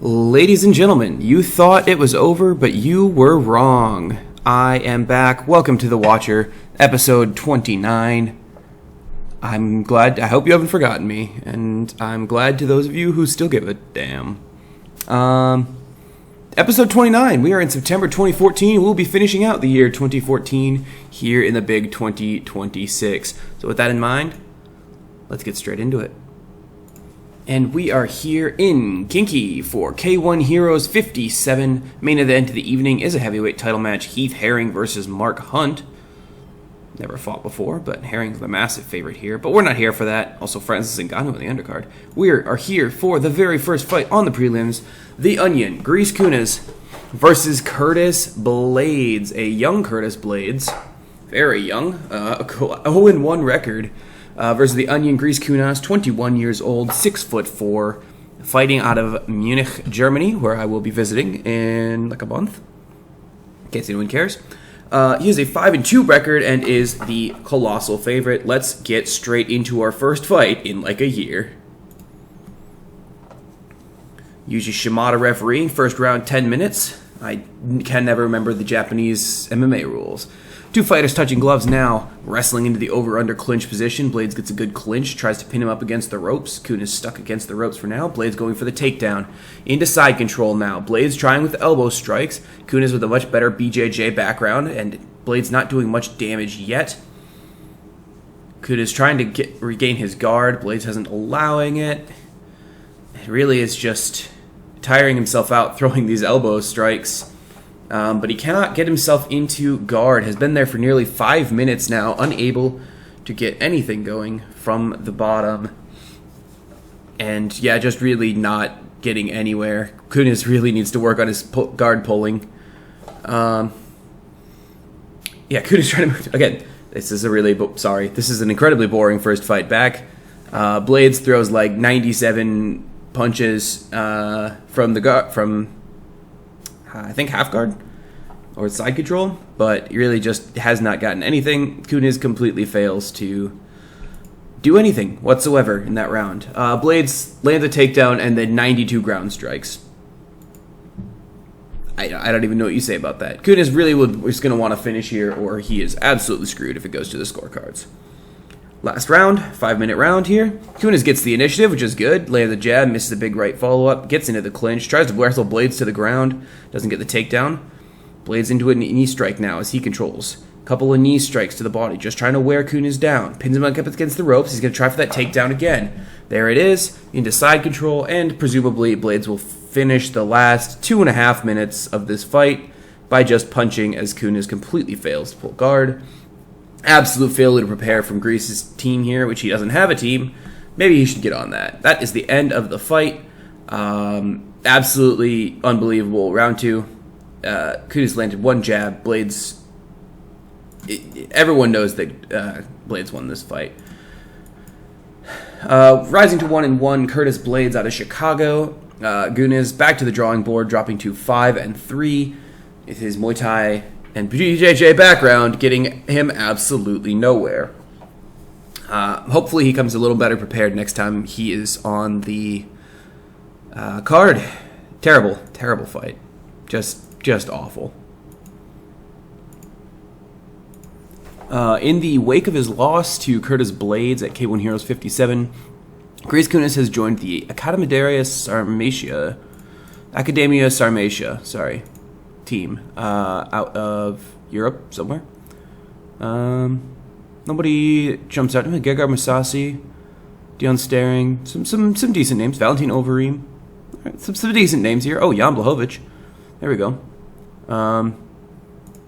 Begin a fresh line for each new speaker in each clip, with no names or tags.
Ladies and gentlemen, you thought it was over, but you were wrong. I am back. Welcome to The Watcher, episode 29. I hope you haven't forgotten me, and I'm glad to those of you who still give a damn. Episode 29, we are in September 2014. We'll be finishing out the year 2014 here in the big 2026. So with that in mind, let's get straight into it. And we are here in Kinky for K1 Heroes 57. Main event of the evening is a heavyweight title match. Heath Herring versus Mark Hunt. Never fought before, but Herring's the massive favorite here. But we're not here for that. Also, Francis Ngannou in the undercard. We are here for the very first fight on the prelims. The Onion, Grease Kunis versus Curtis Blades. A young Curtis Blades. Very young. 0-1 record. Versus the Onion, Grease Kunis, 21 years old, 6'4", fighting out of Munich, Germany, where I will be visiting in like a month, in case anyone cares. He has a 5-2 record and is the colossal favorite. Let's get straight into our first fight in like a year. Yuji Shimada refereeing, first round 10 minutes. I can never remember the Japanese MMA rules. Two fighters touching gloves now, wrestling into the over-under clinch position. Blades gets a good clinch, tries to pin him up against the ropes. Kunis stuck against the ropes for now. Blades going for the takedown. Into side control now. Blades trying with elbow strikes. Kunis with a much better BJJ background, and Blades not doing much damage yet. Kunis trying to regain his guard. Blades isn't allowing it. It really is just tiring himself out throwing these elbow strikes. But he cannot get himself into guard. Has been there for nearly 5 minutes now, unable to get anything going from the bottom. And yeah, just really not getting anywhere. Kunis really needs to work on his guard pulling. Yeah, Kunis trying to move. Again, this is an incredibly boring first fight back. Blades throws like 97 punches from I think half guard or side control, but really just has not gotten anything. Kunis completely fails to do anything whatsoever in that round. Blades lands a takedown and then 92 ground strikes. I don't even know what you say about that. Kunis really is going to want to finish here, or he is absolutely screwed if it goes to the scorecards. Last round, 5-minute round here. Kunis gets the initiative, which is good. Lands the jab, misses a big right follow-up, gets into the clinch, tries to wrestle Blades to the ground, doesn't get the takedown. Blades into a knee strike now as he controls. Couple of knee strikes to the body, just trying to wear Kunis down. Pins him up against the ropes. He's going to try for that takedown again. There it is, into side control, and presumably Blades will finish the last 2.5 minutes of this fight by just punching as Kunis completely fails to pull guard. Absolute failure to prepare from Grease's team here, which he doesn't have a team. Maybe he should get on that. That is the end of the fight. Absolutely unbelievable. Round 2. Kunis landed one jab. Blades... everyone knows that Blades won this fight. Rising to 1-1, Curtis Blades out of Chicago. Kunis back to the drawing board, dropping to 5-3. With his Muay Thai and BJJ background getting him absolutely nowhere. Hopefully he comes a little better prepared next time he is on the card. Terrible fight. Just awful. In the wake of his loss to Curtis Blades at K1 Heroes 57, Grease Kunis has joined the Academia Sarmatia, team out of Europe somewhere. Nobody jumps out to me. Gegard Mousasi, Dion Staring, some decent names. Valentin Overeem, right, some decent names here. Oh, Jan Blachowicz. There we go.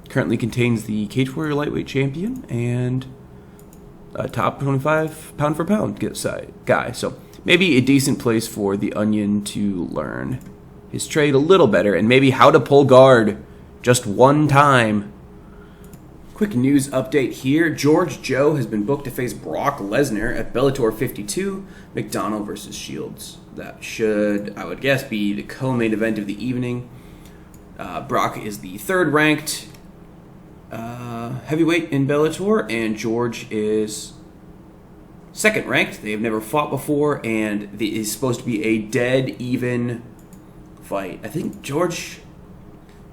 Currently contains the Cage Warrior lightweight champion and a top 25 pound for pound guy. So maybe a decent place for the Onion to learn his trade a little better, and maybe how to pull guard just one time. Quick news update here. George Joe has been booked to face Brock Lesnar at Bellator 52, McDonald versus Shields. That should, I would guess, be the co-main event of the evening. Brock is the third-ranked heavyweight in Bellator, and George is second-ranked. They have never fought before, and it is supposed to be a dead even fight. I think George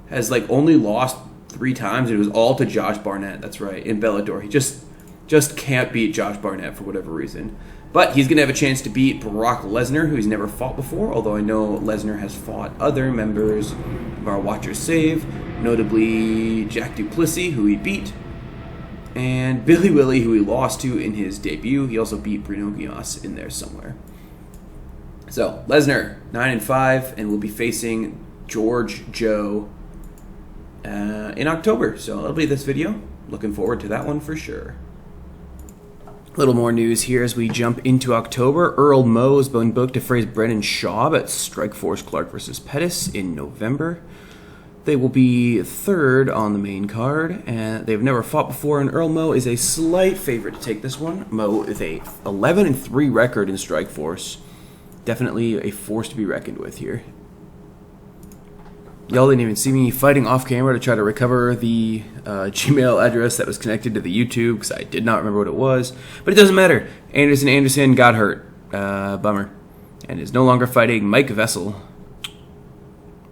has like only lost 3 times. It was all to Josh Barnett. That's right, in Bellator. He just can't beat Josh Barnett for whatever reason. But he's going to have a chance to beat Brock Lesnar, who he's never fought before, although I know Lesnar has fought other members of our Watchers Save, notably Jack Duplessis, who he beat, and Billy Willie, who he lost to in his debut. He also beat Bruno Guimas in there somewhere. So, Lesnar, 9-5, and will be facing George Joe in October. So, that'll be this video. Looking forward to that one for sure. A little more news here as we jump into October. Earl Moe has been booked to face Brennan Schaub at Strikeforce Clark vs. Pettis in November. They will be third on the main card, and they've never fought before, and Earl Moe is a slight favorite to take this one. Moe is a 11-3 record in Strikeforce. Definitely a force to be reckoned with here. Y'all didn't even see me fighting off camera to try to recover the Gmail address that was connected to the YouTube because I did not remember what it was. But it doesn't matter. Anderson got hurt. Bummer. And is no longer fighting Mike Vessel.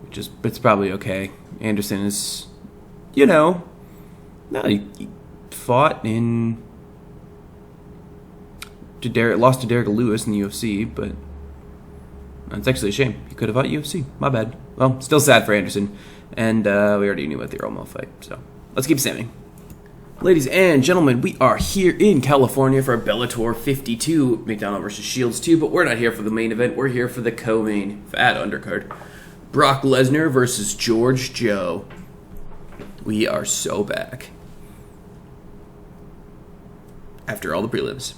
Which is, it's probably okay. Anderson is, you know, no, he fought in, lost to Derek Lewis in the UFC, but it's actually a shame. He could have fought UFC. My bad. Well, still sad for Anderson. And we already knew about the Earl Moe fight. So let's keep samming. Ladies and gentlemen, we are here in California for Bellator 52, McDonald vs. Shields 2. But we're not here for the main event. We're here for the co-main, fat undercard. Brock Lesnar versus George Joe. We are so back. After all the prelims.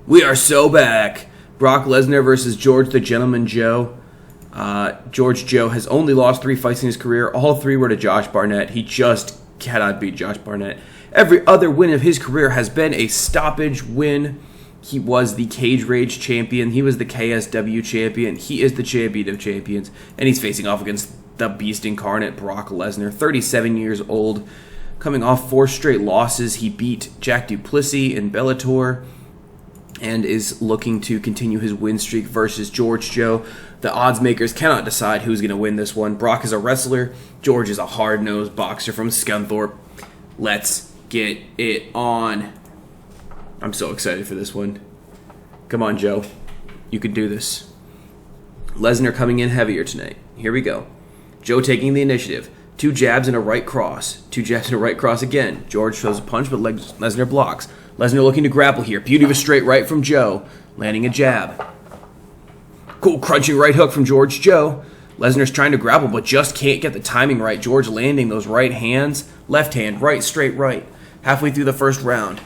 We are so back. Brock Lesnar versus George the Gentleman Joe. George Joe has only lost 3 fights in his career. All 3 were to Josh Barnett. He just cannot beat Josh Barnett. Every other win of his career has been a stoppage win. He was the Cage Rage champion. He was the KSW champion. He is the champion of champions. And he's facing off against the beast incarnate, Brock Lesnar, 37 years old. Coming off 4 straight losses, he beat Jack Duplessis in Bellator and is looking to continue his win streak versus George Joe. The odds makers cannot decide who's going to win this one. Brock is a wrestler. George is a hard-nosed boxer from Scunthorpe. Let's get it on. I'm so excited for this one. Come on, Joe. You can do this. Lesnar coming in heavier tonight. Here we go. Joe taking the initiative. 2 jabs and a right cross. 2 jabs and a right cross again. George throws a punch, but Lesnar blocks. Lesnar looking to grapple here. Beauty of a straight right from Joe. Landing a jab. Cool crunching right hook from George Joe. Lesnar's trying to grapple, but just can't get the timing right. George landing those right hands. Left hand, right, straight right. Halfway through the first round.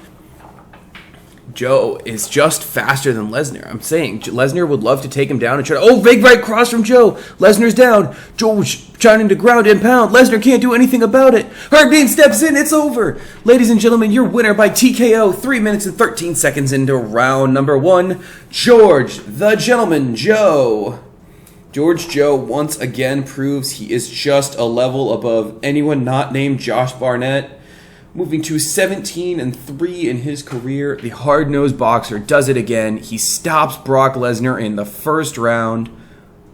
Joe is just faster than Lesnar. I'm saying Lesnar would love to take him down and try to... Oh, big right cross from Joe. Lesnar's down. George trying to ground and pound. Lesnar can't do anything about it. Heartbeat steps in. It's over. Ladies and gentlemen, your winner by TKO 3 minutes and 13 seconds into round number 1. George the Gentleman Joe. George Joe once again proves he is just a level above anyone not named Josh Barnett. Moving to 17-3 in his career, the hard-nosed boxer does it again. He stops Brock Lesnar in the first round.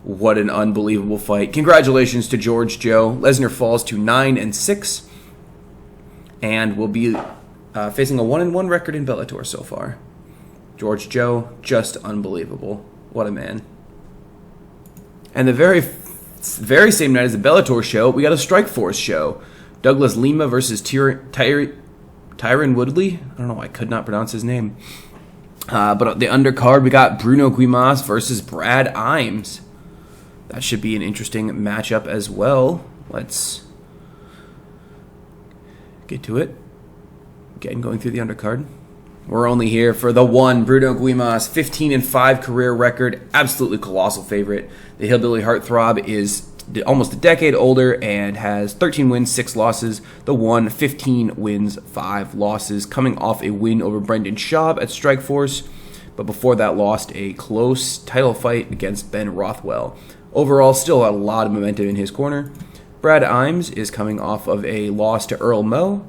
What an unbelievable fight. Congratulations to George Joe. Lesnar falls to 9-6 and will be facing a 1-1 record in Bellator so far. George Joe, just unbelievable. What a man. And the very same night as the Bellator show, we got a Strikeforce show. Douglas Lima versus Tyron Woodley. I don't know why I could not pronounce his name. But the undercard, we got Bruno Guimas versus Brad Imes. That should be an interesting matchup as well. Let's get to it. Again, going through the undercard. We're only here for the one. Bruno Guimas, 15-5 career record. Absolutely colossal favorite. The Hillbilly Heartthrob is almost a decade older and has 13 wins, 6 losses. The one, 15 wins, 5 losses, coming off a win over Brendan Schaub at Strikeforce, but before that lost a close title fight against Ben Rothwell. Overall, still a lot of momentum in his corner. Brad Imes is coming off of a loss to Earl Moe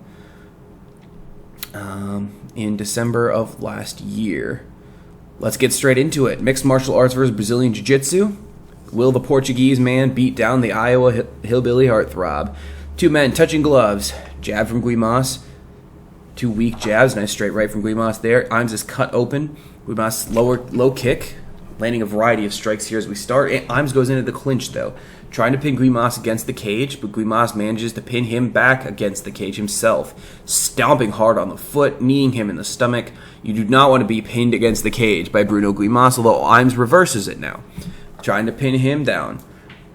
in December of last year. Let's get straight into it. Mixed martial arts versus Brazilian Jiu-Jitsu. Will the Portuguese man beat down the Iowa hillbilly heartthrob? Two men touching gloves. Jab from Guimas. Two weak jabs. Nice straight right from Guimas there. Imes is cut open. Guimas low kick. Landing a variety of strikes here as we start. Imes goes into the clinch though. Trying to pin Guimas against the cage, but Guimas manages to pin him back against the cage himself. Stomping hard on the foot, kneeing him in the stomach. You do not want to be pinned against the cage by Bruno Guimas, although Imes reverses it now. Trying to pin him down.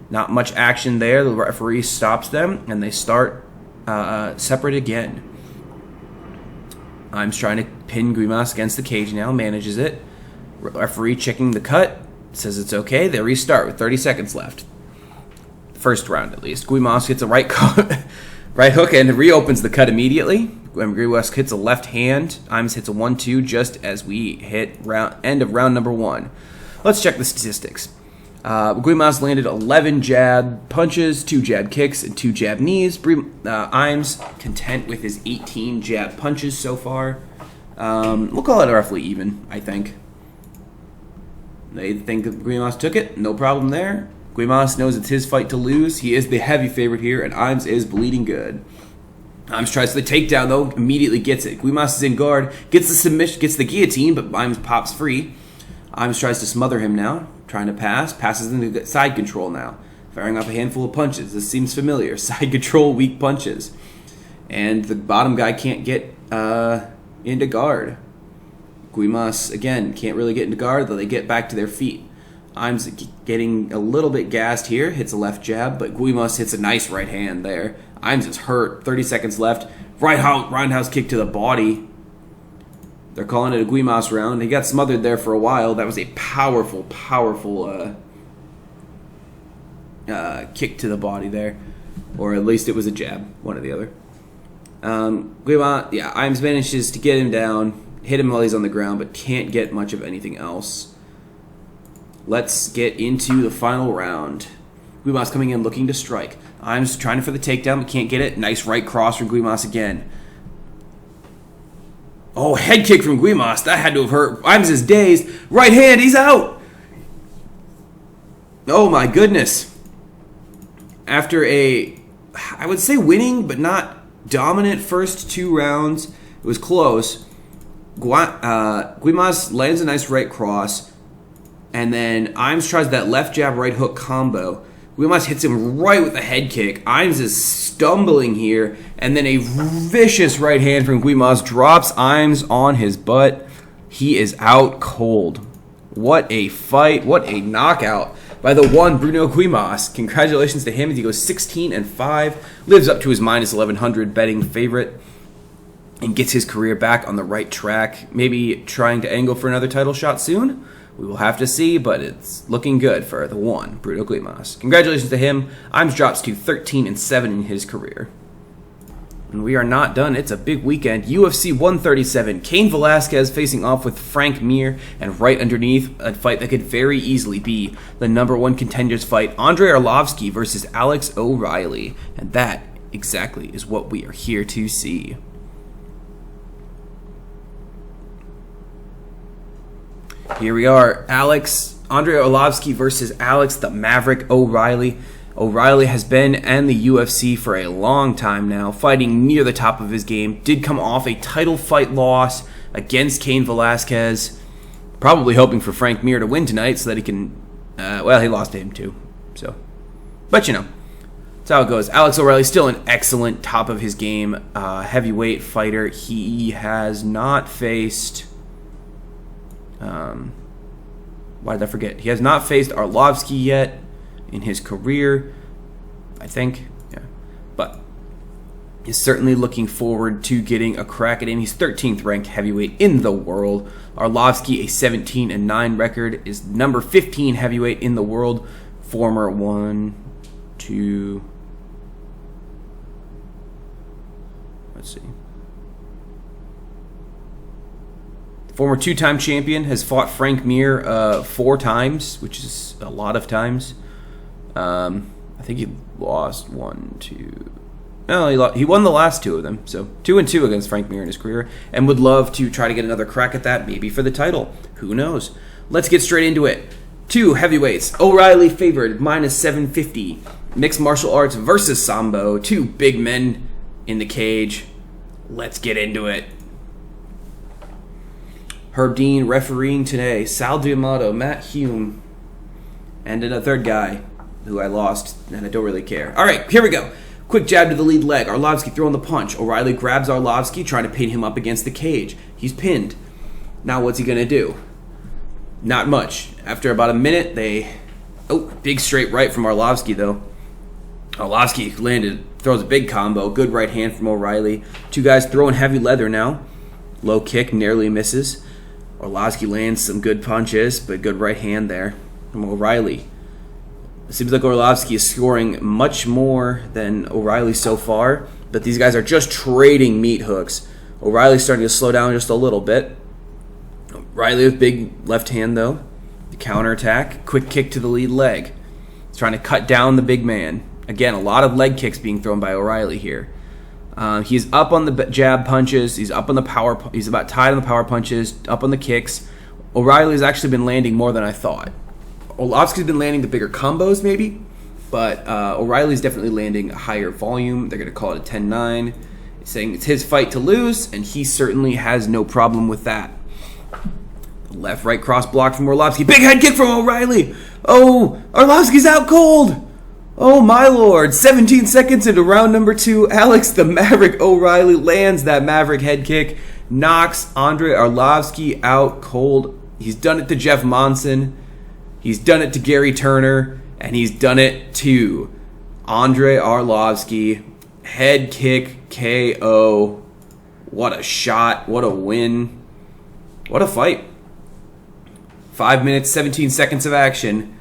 Not much action there. The referee stops them, and they start separate again. Imes trying to pin Guimas against the cage now, manages it. Referee checking the cut, says it's okay. They restart with 30 seconds left. First round at least. Guimas hits a right hook and reopens the cut immediately. When Guimas hits a left hand, Imes hits a 1-2 just as we hit end of round number 1. Let's check the statistics. Guimas landed 11 jab punches, 2 jab kicks, and 2 jab knees. Imes content with his 18 jab punches so far. We'll call it roughly even, I think. They think that Guimas took it. No problem there. Guimas knows it's his fight to lose. He is the heavy favorite here, and Imes is bleeding good. Imes tries the takedown, though, immediately gets it. Guimas is in guard, gets the submission, gets the guillotine, but Imes pops free. Imes tries to smother him now, trying to passes into side control now, firing off a handful of punches. This seems familiar. Side control, weak punches. And the bottom guy can't get into guard. Guimas, again, can't really get into guard, though they get back to their feet. Imes getting a little bit gassed here, hits a left jab, but Guimas hits a nice right hand there. Imes is hurt, 30 seconds left. Roundhouse kick to the body. They're calling it a Guimas round. He got smothered there for a while. That was a powerful kick to the body there. Or at least it was a jab, one or the other. Imes manages to get him down, hit him while he's on the ground, but can't get much of anything else. Let's get into the final round. Guimas coming in looking to strike. Imes trying for the takedown, but can't get it. Nice right cross from Guimas again. Oh, head kick from Guimas. That had to have hurt. Imes is dazed. Right hand, he's out. Oh my goodness. After I would say winning, but not dominant first 2 rounds, it was close. Guimas lands a nice right cross, and then Imes tries that left jab, right hook combo. Guimas hits him right with the head kick. Imes is stumbling here, and then a vicious right hand from Guimas drops Imes on his butt. He is out cold. What a fight. What a knockout by the one Bruno Guimas. Congratulations to him as he goes 16-5, lives up to his minus 1100 betting favorite, and gets his career back on the right track. Maybe trying to angle for another title shot soon. We will have to see, but it's looking good for the one, Bruno Guimas. Congratulations to him. Imes drops to 13-7 in his career. And we are not done. It's a big weekend. UFC 137. Cain Velasquez facing off with Frank Mir, and right underneath, a fight that could very easily be the #1 contenders fight, Andrei Arlovski versus Alex O'Reilly. And that exactly is what we are here to see. Here we are, Andrei Arlovski versus Alex the Maverick O'Reilly. O'Reilly has been in the UFC for a long time now, fighting near the top of his game. Did come off a title fight loss against Cain Velasquez. Probably hoping for Frank Mir to win tonight so that he can, he lost to him too. So, but you know, that's how it goes. Alex O'Reilly still an excellent top of his game heavyweight fighter. He has not faced... why did I forget? He has not faced Arlovski yet in his career, I think. Yeah, but he's certainly looking forward to getting a crack at him. He's 13th ranked heavyweight in the world. Arlovski, a 17-9 record, is number 15 heavyweight in the world. Former Former 2-time champion, has fought Frank Mir 4 times, which is a lot of times. I think he lost 1, 2... No, he won the last 2 of them. So 2-2 against Frank Mir in his career, and would love to try to get another crack at that, maybe for the title. Who knows? Let's get straight into it. 2 heavyweights. O'Reilly favored, minus 750. Mixed martial arts versus Sambo. 2 big men in the cage. Let's get into it. Herb Dean refereeing today. Sal D'Amato, Matt Hume, and then a third guy who I lost, and I don't really care. All right, here we go. Quick jab to the lead leg. Arlovsky throwing the punch. O'Reilly grabs Arlovsky, trying to pin him up against the cage. He's pinned. Now what's he going to do? Not much. After about a minute, Oh, big straight right from Arlovsky, though. Arlovsky throws a big combo. Good right hand from O'Reilly. 2 guys throwing heavy leather now. Low kick, narrowly misses. Arlovsky lands some good punches, but good right hand there from O'Reilly. It seems like Arlovsky is scoring much more than O'Reilly so far, but these guys are just trading meat hooks. O'Reilly's starting to slow down just a little bit. O'Reilly with big left hand, though. The counterattack. Quick kick to the lead leg. He's trying to cut down the big man. Again, a lot of leg kicks being thrown by O'Reilly here. He's up on the jab punches. He's up on the power. He's about tied on the power punches. Up on the kicks. O'Reilly's actually been landing more than I thought. Arlovsky's been landing the bigger combos, maybe, but O'Reilly's definitely landing a higher volume. They're going to call it a 10-9. It's saying it's his fight to lose, and he certainly has no problem with that. Left-right cross block from Arlovsky. Big head kick from O'Reilly. Oh, Arlovsky's out cold. Oh, my lord. 17 seconds into round number 2. Alex the Maverick O'Reilly lands that Maverick head kick. Knocks Andrei Arlovsky out cold. He's done it to Jeff Monson. He's done it to Gary Turner. And he's done it to Andrei Arlovsky. Head kick KO. What a shot. What a win. What a fight. 5 minutes, 17 seconds of action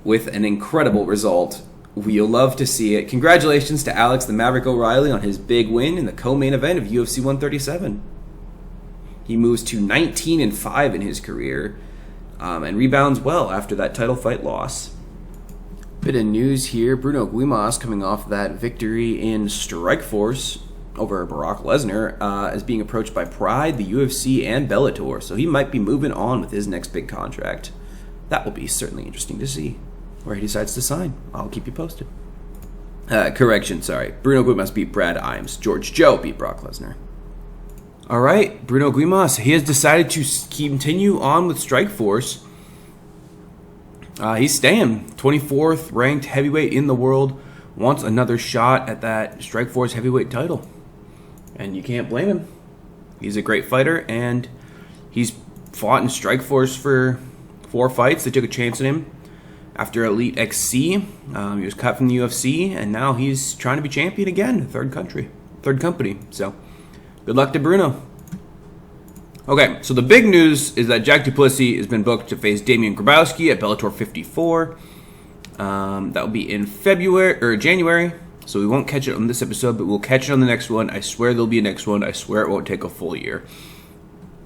with an incredible result. We'll love to see it. Congratulations to Alex the Maverick O'Reilly on his big win in the co-main event of UFC 137. He moves to 19-5 in his career and rebounds well after that title fight loss. Bit of news here. Bruno Guimas, coming off that victory in Strikeforce over Brock Lesnar, is being approached by Pride, the UFC, and Bellator. So he might be moving on with his next big contract. That will be certainly interesting to see where he decides to sign. I'll keep you posted. Correction, sorry. Bruno Guimas beat Brad Imes. George Joe beat Brock Lesnar. All right, Bruno Guimas. He has decided to continue on with Strikeforce. He's staying. 24th ranked heavyweight in the world. Wants another shot at that Strikeforce heavyweight title. And you can't blame him. He's a great fighter, and he's fought in Strikeforce for 4 fights. They took a chance on him after Elite XC. He was cut from the UFC, and now he's trying to be champion again. Third company. So, good luck to Bruno. Okay, so the big news is that Jack Duplessis has been booked to face Damian Grabowski at Bellator 54. That will be in January. So we won't catch it on this episode, but we'll catch it on the next one. I swear there'll be a next one. I swear it won't take a full year.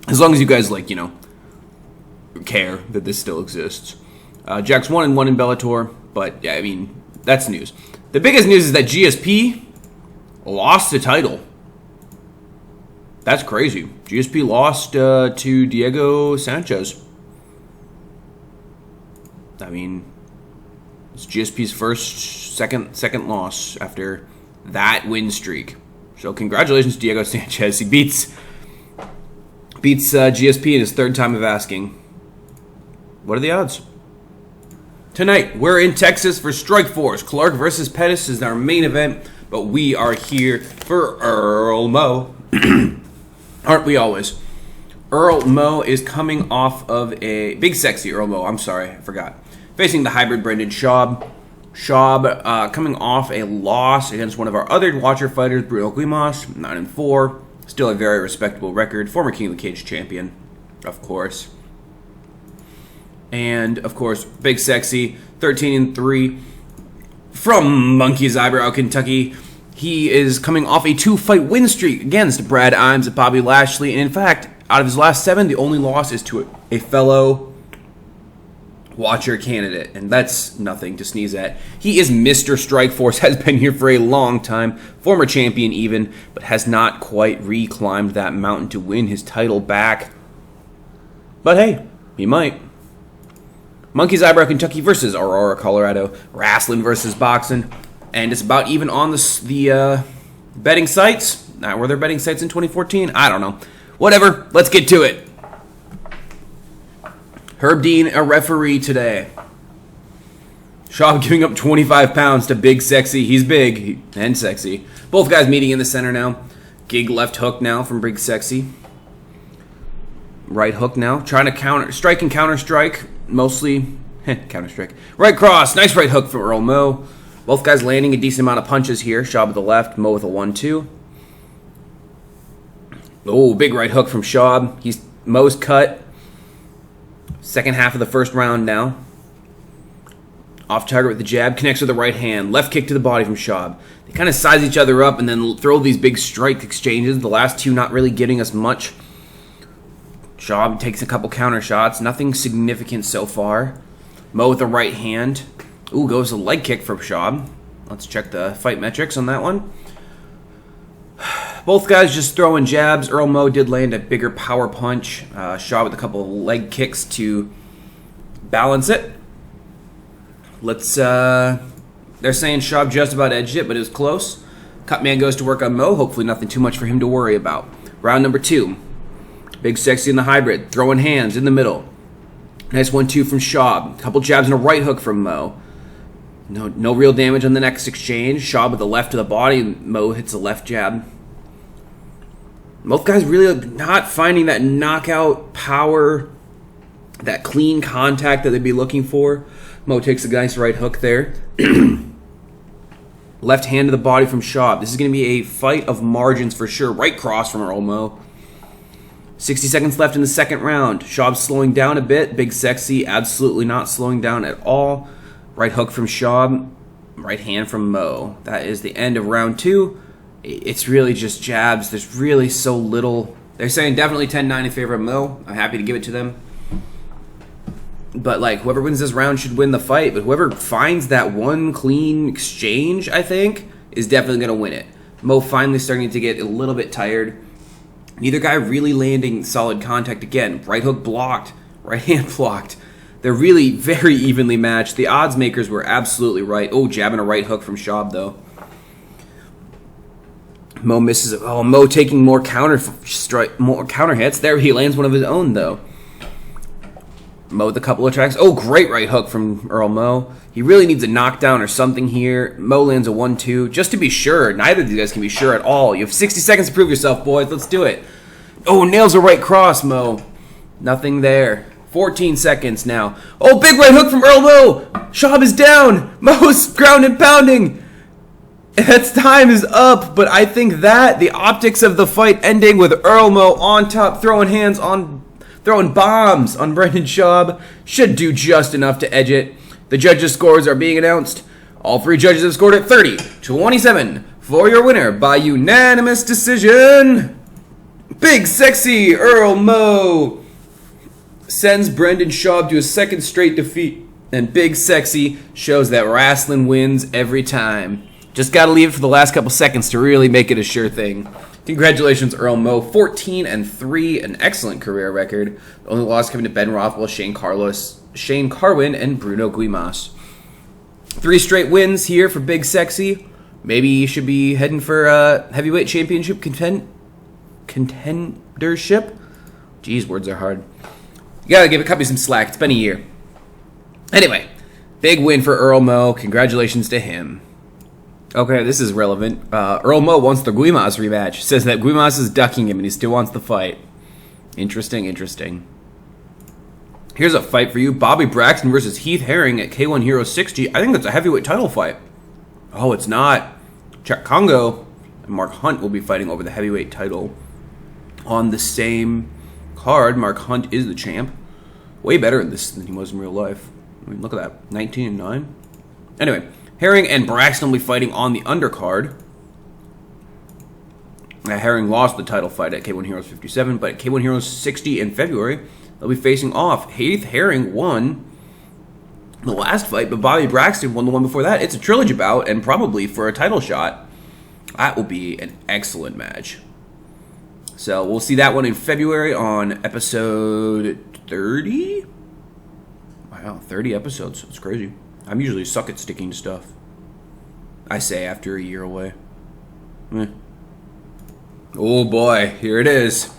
As long as you guys, care that this still exists. Jack's 1-1 in Bellator, but yeah, I mean, that's news. The biggest news is that GSP lost the title. That's crazy. GSP lost to Diego Sanchez. I mean, it's GSP's second loss after that win streak. So congratulations to Diego Sanchez. He beats GSP in his 3rd time of asking. What are the odds? Tonight, we're in Texas for Strikeforce. Clark versus Pettis is our main event, but we are here for Earl Mo. Aren't we always? Earl Mo is coming off of a... Big Sexy Earl Mo, I'm sorry, I forgot. Facing the hybrid Brendan Schaub. Schaub coming off a loss against one of our other Watcher fighters, Bruno Guimas, 9-4. Still a very respectable record. Former King of the Cage champion, of course. And, of course, Big Sexy, 13-3. From Monkey's Eyebrow, Kentucky. He is coming off a 2-fight win streak against Brad Imes and Bobby Lashley. And, in fact, out of his last 7, the only loss is to a fellow Watcher candidate, and that's nothing to sneeze at. He is Mr. Strikeforce, has been here for a long time, former champion even, but has not quite reclimbed that mountain to win his title back. But hey, he might. Monkey's Eyebrow, Kentucky versus Aurora, Colorado. Wrestling versus Boxing. And it's about even on the betting sites. Now, were there betting sites in 2014? I don't know. Whatever. Let's get to it. Herb Dean, a referee today. Schaub giving up 25 pounds to Big Sexy. He's big and sexy. Both guys meeting in the center now. Gig left hook now from Big Sexy. Right hook now. Trying to counter strike and counter strike. Mostly counter strike. Right cross. Nice right hook from Earl Mo. Both guys landing a decent amount of punches here. Schaub with the left. Mo with a 1-2. Oh, big right hook from Schaub. Mo's cut. Second half of the first round now. Off target with the jab. Connects with the right hand. Left kick to the body from Schaub. They kind of size each other up and then throw these big strike exchanges. The last two not really getting us much. Schaub takes a couple counter shots. Nothing significant so far. Mo with the right hand. Ooh, goes a leg kick from Schaub. Let's check the fight metrics on that one. Both guys just throwing jabs. Earl Mo did land a bigger power punch. Schaub with a couple of leg kicks to balance it. They're saying Schaub just about edged it, but it was close. Cutman goes to work on Mo. Hopefully nothing too much for him to worry about. Round number 2. Big Sexy in the hybrid. Throwing hands in the middle. Nice 1-2 from Schaub. Couple jabs and a right hook from Mo. No real damage on the next exchange. Schaub with the left to the body. Mo hits a left jab. Both guys really not finding that knockout power, that clean contact that they'd be looking for. Mo takes a nice right hook there. Left hand to the body from Schaub. This is going to be a fight of margins for sure. Right cross from Earl Mo. 60 seconds left in the second round. Schaub slowing down a bit. Big Sexy absolutely not slowing down at all. Right hook from Schaub. Right hand from Mo. That is the end of round 2. It's really just jabs. There's really so little. They're saying definitely 10-9 in favor of Mo. I'm happy to give it to them. But, like, whoever wins this round should win the fight. But whoever finds that one clean exchange, I think, is definitely going to win it. Mo finally starting to get a little bit tired. Neither guy really landing solid contact again. Right hook blocked. Right hand blocked. They're really very evenly matched. The odds makers were absolutely right. Oh, jabbing a right hook from Schaub, though. Mo misses it. Oh, Mo taking more counter hits. There, he lands one of his own, though. Mo with a couple of tracks. Oh, great right hook from Earl Mo. He really needs a knockdown or something here. Mo lands a 1-2. Just to be sure, neither of these guys can be sure at all. You have 60 seconds to prove yourself, boys. Let's do it. Oh, nails a right cross, Mo. Nothing there. 14 seconds now. Oh, big right hook from Earl Mo. Schaub is down. Mo's ground and pounding. Its time is up, but I think that the optics of the fight ending with Earl Mo on top, throwing bombs on Brendan Schaub should do just enough to edge it. The judges' scores are being announced. All three judges have scored at 30-27 for your winner by unanimous decision. Big Sexy Earl Mo sends Brendan Schaub to a second straight defeat, and Big Sexy shows that wrestling wins every time. Just got to leave it for the last couple seconds to really make it a sure thing. Congratulations, Earl Mo. 14-3, an excellent career record. The only loss coming to Ben Rothwell, Shane Carwin, and Bruno Guimas. 3 straight wins here for Big Sexy. Maybe he should be heading for heavyweight championship contendership. Jeez, words are hard. You gotta give a company some slack. It's been a year. Anyway, big win for Earl Mo. Congratulations to him. Okay, this is relevant. Earl Mo wants the Guimas rematch. Says that Guimas is ducking him and he still wants the fight. Interesting. Here's a fight for you. Bobby Braxton versus Heath Herring at K1 Hero 60. I think that's a heavyweight title fight. Oh, it's not. Chuck Congo and Mark Hunt will be fighting over the heavyweight title on the same card. Mark Hunt is the champ. Way better in this than he was in real life. I mean, look at that. 19-9. Anyway, Herring and Braxton will be fighting on the undercard. Herring lost the title fight at K1 Heroes 57, but at K1 Heroes 60 in February, they'll be facing off. Heath Herring won the last fight, but Bobby Braxton won the one before that. It's a trilogy bout, and probably for a title shot. That will be an excellent match. So we'll see that one in February on episode 30. Wow, 30 episodes. It's crazy. I'm usually suck at sticking to stuff. I say after a year away. Oh boy, here it is.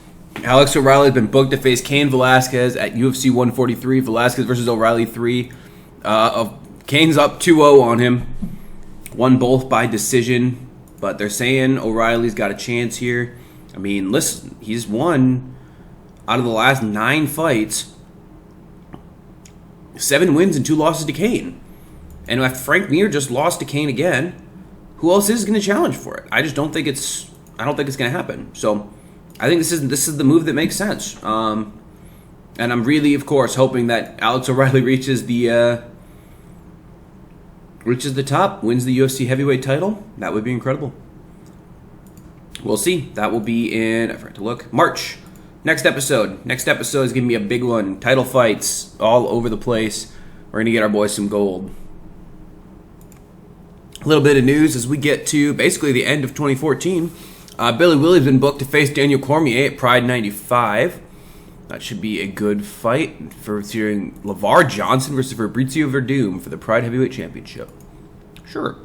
Alex O'Reilly has been booked to face Cain Velasquez at UFC 143. Velasquez versus O'Reilly 3. Cain's up 2-0 on him. Won both by decision. But they're saying O'Reilly's got a chance here. I mean, listen, he's won out of the last 9 fights. 7 wins and 2 losses to Cain. And if Frank Mir just lost to Cain again, who else is going to challenge for it? I just don't think it's going to happen. So I think this is the move that makes sense. And I'm really, of course, hoping that Alex O'Reilly reaches the top, wins the UFC heavyweight title. That would be incredible. We'll see. That will be in, I forgot to look, March. Next episode is going to be a big one. Title fights all over the place. We're going to get our boys some gold. A little bit of news as we get to basically the end of 2014. Billy Willie's been booked to face Daniel Cormier at Pride 95. That should be a good fight for featuring LeVar Johnson versus Fabrizio Verdum for the Pride Heavyweight Championship. Sure.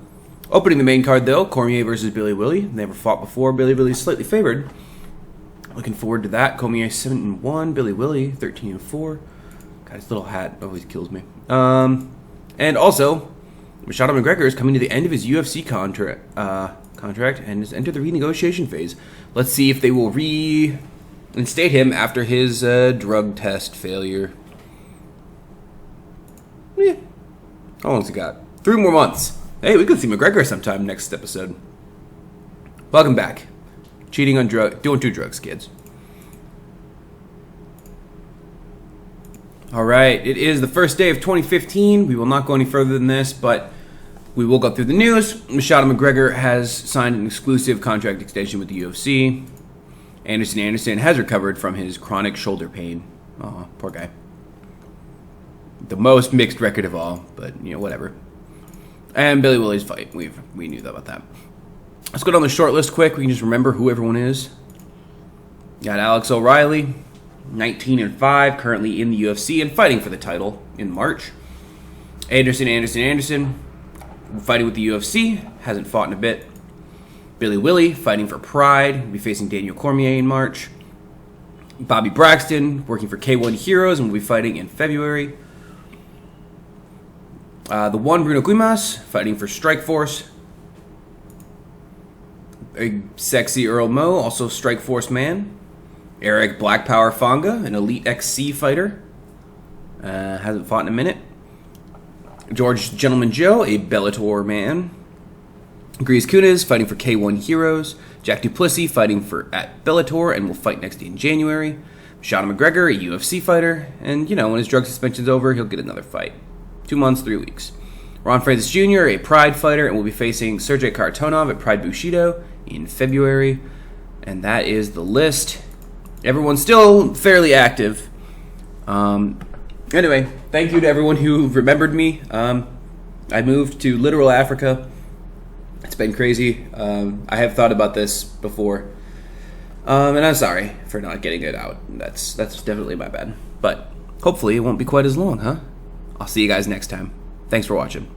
Opening the main card, though, Cormier versus Billy Willie. Never fought before. Billy Willie's slightly favored. Looking forward to that. Cormier 7-1. Billy Willie 13-4. God, his little hat always kills me. And also, Machado McGregor is coming to the end of his UFC contract and has entered the renegotiation phase. Let's see if they will reinstate him after his drug test failure. Yeah. How long's he got? 3 more months. Hey, we could see McGregor sometime next episode. Welcome back. Cheating on don't do drugs, kids. All right, it is the first day of 2015. We will not go any further than this, but we will go through the news. Machado McGregor has signed an exclusive contract extension with the UFC. Anderson has recovered from his chronic shoulder pain. Aw, poor guy. The most mixed record of all, but, whatever. And Billy Willie's fight. We knew about that. Let's go down the short list quick. We can just remember who everyone is. Got Alex O'Reilly, 19-5, currently in the UFC and fighting for the title in March. Anderson, fighting with the UFC, hasn't fought in a bit. Billy Willie, fighting for Pride, will be facing Daniel Cormier in March. Bobby Braxton, working for K1 Heroes and will be fighting in February. The one Bruno Guimas, fighting for Strikeforce. A sexy Earl Mo, also Strikeforce man. Eric Black Power Fanga, an Elite XC fighter. Hasn't fought in a minute. George Gentleman Joe, a Bellator man. Grease Kunis, fighting for K1 Heroes. Jack Duplessis, fighting at Bellator and will fight next in January. Machado McGregor, a UFC fighter. And, when his drug suspension's over, he'll get another fight. 2 months, 3 weeks. Ron Francis Jr., a Pride fighter, and will be facing Sergey Karatonov at Pride Bushido in February. And that is the list. Everyone's still fairly active. Anyway, thank you to everyone who remembered me. I moved to literal Africa. It's been crazy. I have thought about this before. And I'm sorry for not getting it out. That's definitely my bad. But hopefully it won't be quite as long, huh? I'll see you guys next time. Thanks for watching.